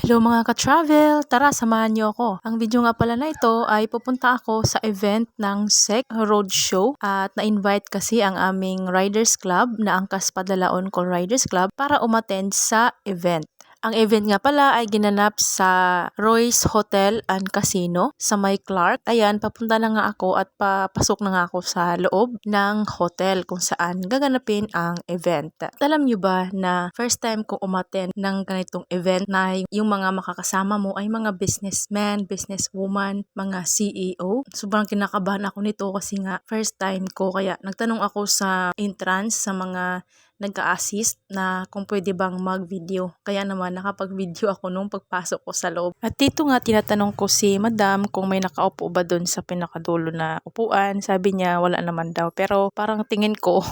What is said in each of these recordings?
Hello mga ka-travel! Tara, samahan niyo ako. Ang video nga pala na ito ay pupunta ako sa event ng SEC Roadshow at na-invite kasi ang aming Riders Club na Angkas Padalaon Call Riders Club para umattend sa event. Ang event nga pala ay ginanap sa Royce Hotel and Casino sa May Clark. Ayan, papunta na nga ako at papasok na nga ako sa loob ng hotel kung saan gaganapin ang event. At alam nyo ba na first time ko umattend ng ganitong event na yung mga makakasama mo ay mga businessmen, businesswoman, mga CEO. Sobrang kinakabahan ako nito kasi nga first time ko kaya nagtanong ako sa entrance sa mga nagka-assist na kung pwede bang mag-video. Kaya naman nakapag-video ako nung pagpasok ko sa loob. At dito nga tinatanong ko si Madam kung may nakaupo ba doon sa pinakadulo na upuan. Sabi niya wala naman daw. Pero parang tingin ko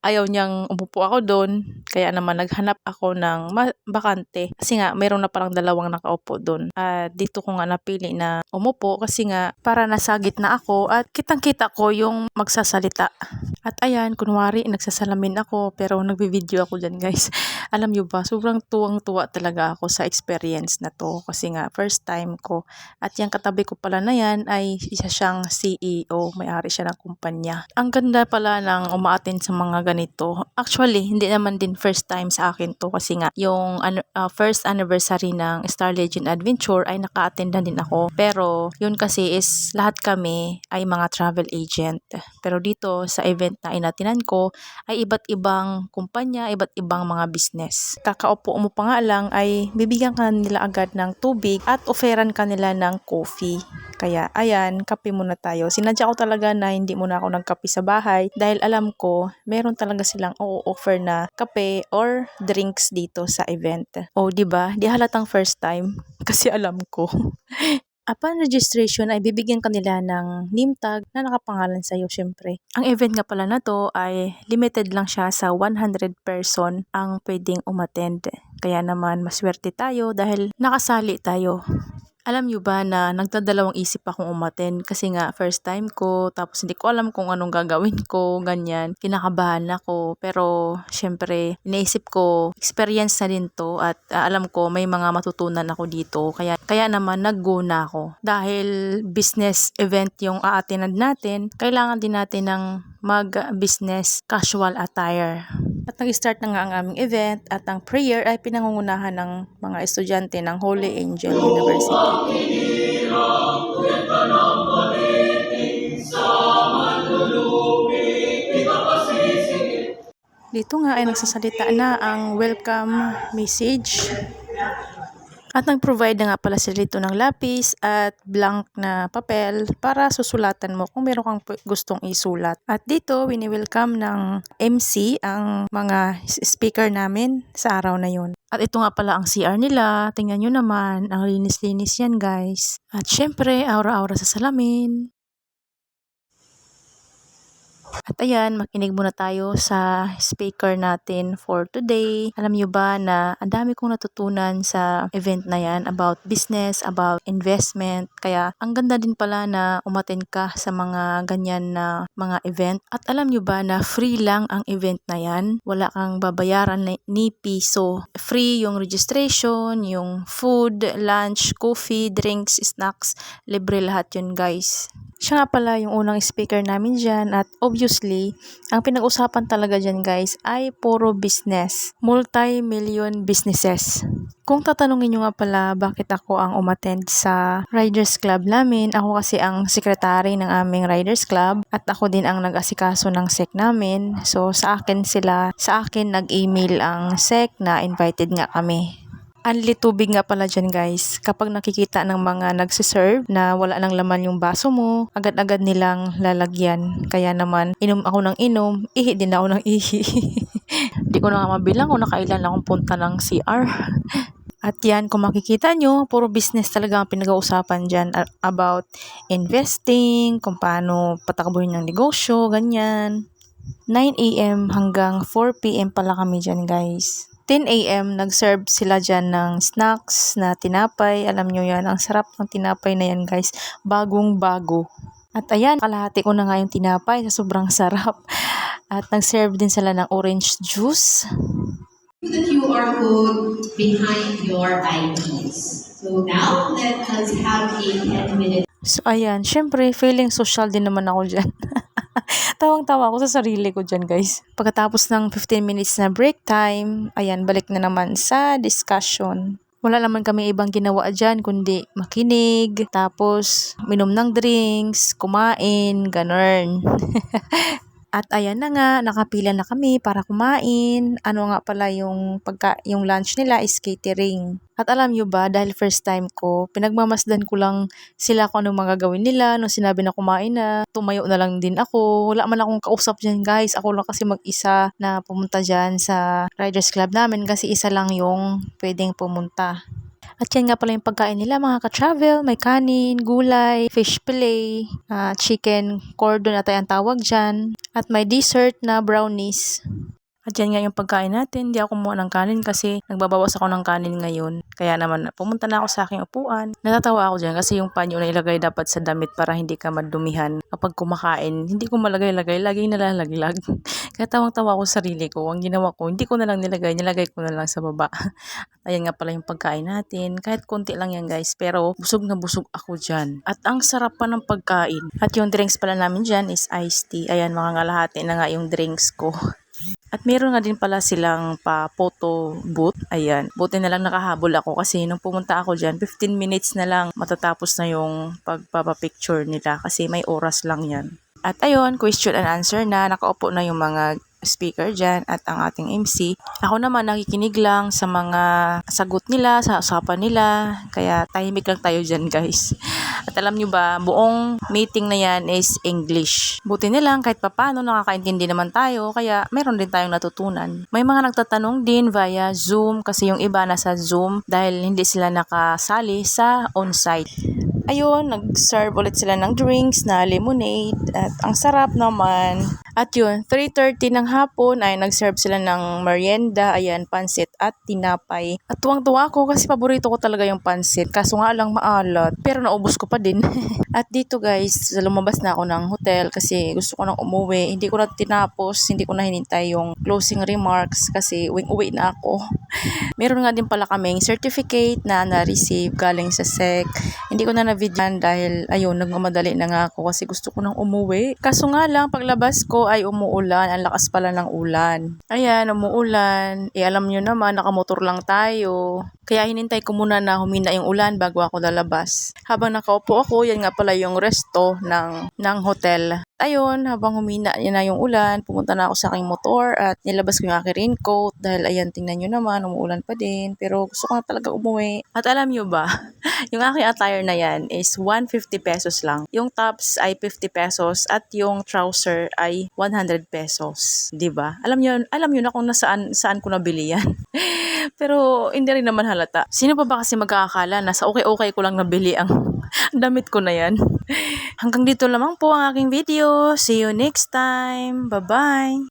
ayaw niyang umupo ako doon. Kaya naman naghanap ako ng bakante. Kasi nga mayroon na parang dalawang nakaupo doon. Dito ko nga napili na umupo kasi nga para nasa gitna ako at kitang-kita ko yung magsasalita. At ayan, kunwari nagsasalamin ako pero nagbi-video ako dyan guys. Alam nyo ba, sobrang tuwang-tuwa talaga ako sa experience na to kasi nga first time ko. At yung katabi ko pala na yan ay isa siyang CEO, may-ari siya ng kumpanya. Ang ganda pala ng umaattend sa mga ganito. Actually, hindi naman din first time sa akin to kasi nga yung first anniversary ng Star Legend Adventure ay naka-attend na din ako. Pero yun kasi is lahat kami ay mga travel agent. Pero dito sa event na inatinan ko ay iba't ibang kumpanya, iba't ibang mga business. Kakaupo mo pa nga lang ay bibigyan ka nila agad ng tubig at offeran ka nila ng coffee. Kaya ayan, kape muna tayo. Sinadya ko talaga na hindi muna ako nagkape sa bahay dahil alam ko meron talaga silang offer na kape or drinks dito sa event. O di ba? Di halatang first time kasi alam ko. Upon registration ay bibigyan kanila ng name tag na nakapangalan sa iyo syempre. Ang event nga pala na to ay limited lang siya sa 100 person ang pwedeng umattend. Kaya naman maswerte tayo dahil nakasali tayo. Alam nyo ba na nagdadalawang isip akong umattend kasi nga first time ko tapos hindi ko alam kung anong gagawin ko, ganyan. Kinakabahan ako pero syempre iniisip ko experience na din to at alam ko may mga matutunan ako dito kaya naman nag-go na ako. Dahil business event yung a-attend natin, kailangan din natin ng mag-business casual attire. At nag-start na nga ang aming event at ang prayer ay pinangungunahan ng mga estudyante ng Holy Angel University. Dito nga ay nagsasalita na ang welcome message. At nag-provide na nga pala sila dito ng lapis at blank na papel para susulatan mo kung meron kang gustong isulat. At dito, wini-welcome ng MC ang mga speaker namin sa araw na yun. At ito nga pala ang CR nila. Tingnan nyo naman, ang linis-linis yan guys. At syempre, aura-aura sa salamin. At ayan, makinig muna tayo sa speaker natin for today. Alam nyo ba na ang dami kong natutunan sa event na yan about business, about investment. Kaya ang ganda din pala na umattend ka sa mga ganyan na mga event. At alam nyo ba na free lang ang event na yan? Wala kang babayaran ni piso. Free yung registration, yung food, lunch, coffee, drinks, snacks. Libre lahat yun guys. Siya nga pala yung unang speaker namin dyan at obviously, ang pinag-usapan talaga dyan guys ay puro business. Multi-million businesses. Kung tatanungin nyo nga pala bakit ako ang umattend sa Riders Club namin, ako kasi ang sekretary ng aming Riders Club at ako din ang nag-asikaso ng SEC namin. So sa akin nag-email ang SEC na invited nga kami. Anli tubig nga pala dyan guys. Kapag nakikita ng mga nagsiserve na wala nang laman yung baso mo, agad-agad nilang lalagyan. Kaya naman, inom ako ng inom, ihi din ako ng ihi. Di ko na nga mabilang kung nakailan akong punta ng CR. At yan, kung makikita nyo, puro business talaga ang pinag-uusapan dyan about investing, kung paano patakbuhin ng negosyo, ganyan. 9 AM hanggang 4 PM pala kami dyan guys. 10 AM, nag-serve sila dyan ng snacks na tinapay. Alam nyo yan, ang sarap ng tinapay na yan guys. Bagong-bago. At ayan, kalahati ko na nga yung tinapay sa sobrang sarap. At nag-serve din sila ng orange juice. the QR code behind your IDs. So now let us have a 10-minute. So ayan, syempre feeling social din naman ako dyan. Tawang-tawa ako sa sarili ko dyan guys. Pagkatapos ng 15 minutes na break time, ayan, balik na naman sa discussion. Wala naman kami ibang ginawa dyan kundi makinig, tapos minom ng drinks, kumain, ganun. At ayan na nga, nakapila na kami para kumain. Ano nga pala yung lunch nila is catering. At alam nyo ba, dahil first time ko, pinagmamasdan ko lang sila kung anong magagawin nila. Nung sinabi na kumain na, tumayo na lang din ako. Wala man akong kausap dyan guys. Ako lang kasi mag-isa na pumunta dyan sa Riders Club namin kasi isa lang yung pwedeng pumunta. At yan nga pala yung pagkain nila mga ka-travel. May kanin, gulay, fish fillet, chicken cordon at ang tawag dyan. At may dessert na brownies. At yan nga yung pagkain natin. Hindi ako kumuha ng kanin kasi nagbabawas ako ng kanin ngayon. Kaya naman pumunta na ako sa aking upuan. Natatawa ako dyan kasi yung panyo na ilagay dapat sa damit para hindi ka madumihan. Kapag kumakain, hindi ko malagay-lagay. Laging nalalaglag. Kaya tawang-tawa ako sa sarili ko. Ang ginawa ko, hindi ko na lang nilagay ko na lang sa baba. Ayan nga pala yung pagkain natin. Kahit konti lang yan guys. Pero busog na busog ako dyan. At ang sarap pa ng pagkain. At yung drinks pala namin dyan is iced tea. Ayan, mga ngalahati na nga yung drinks ko. At meron nga din pala silang pa-photo booth. Ayan. Buti na lang nakahabol ako kasi nung pumunta ako dyan, 15 minutes na lang matatapos na yung pagpapapicture nila kasi may oras lang yan. At ayun, question and answer na. Nakaupo na yung mga speaker dyan at ang ating MC. Ako naman nakikinig lang sa mga sagot nila, sa usapan nila. Kaya tahimik lang tayo dyan guys. At alam nyo ba, buong meeting na yan is English. Buti na lang kahit papano nakakaintindi naman tayo, kaya meron din tayong natutunan. May mga nagtatanong din via Zoom kasi yung iba nasa Zoom dahil hindi sila nakasali sa on-site. Ayun, nag-serve ulit sila ng drinks na lemonade at ang sarap naman. At yun, 3:30 ng hapon ay nag-serve sila ng merienda, ayan, pansit at tinapay. At tuwang-tuwa ako kasi paborito ko talaga yung pansit, kaso nga lang maalat, pero naubos ko pa din. At dito guys, lumabas na ako ng hotel kasi gusto ko nang umuwi. Hindi ko na tinapos, hindi ko na hinintay yung closing remarks kasi uwi na ako. Meron nga din pala kaming certificate na na-receive galing sa SEC. Hindi ko na na-videoan dahil ayun, nagmamadali na nga ako kasi gusto ko nang umuwi. Kaso nga lang, paglabas ko ay umuulan. Ang lakas pala ng ulan. Ayan, umuulan. Alam nyo naman, nakamotor lang tayo. Kaya hinintay ko muna na humina yung ulan bago ako lalabas. Habang nakaupo ako, yan nga pala yung resto ng hotel. Ayun, habang humina na yung ulan, pumunta na ako sa aking motor at nilabas ko yung aking raincoat dahil ayan, tingnan nyo naman, umuulan pa din. Pero gusto ko na talaga umuwi. At alam nyo ba, yung aking attire na yan is 150 pesos lang. Yung tops ay 50 pesos at yung trouser ay 100 pesos. 'Di ba? Alam nyo na kung saan ko nabili yan. Pero hindi rin naman halata. Sino pa ba kasi magkakakala na sa okay ko lang nabili ang damit ko na yan? Hanggang dito lamang po ang aking video. See you next time. Bye-bye!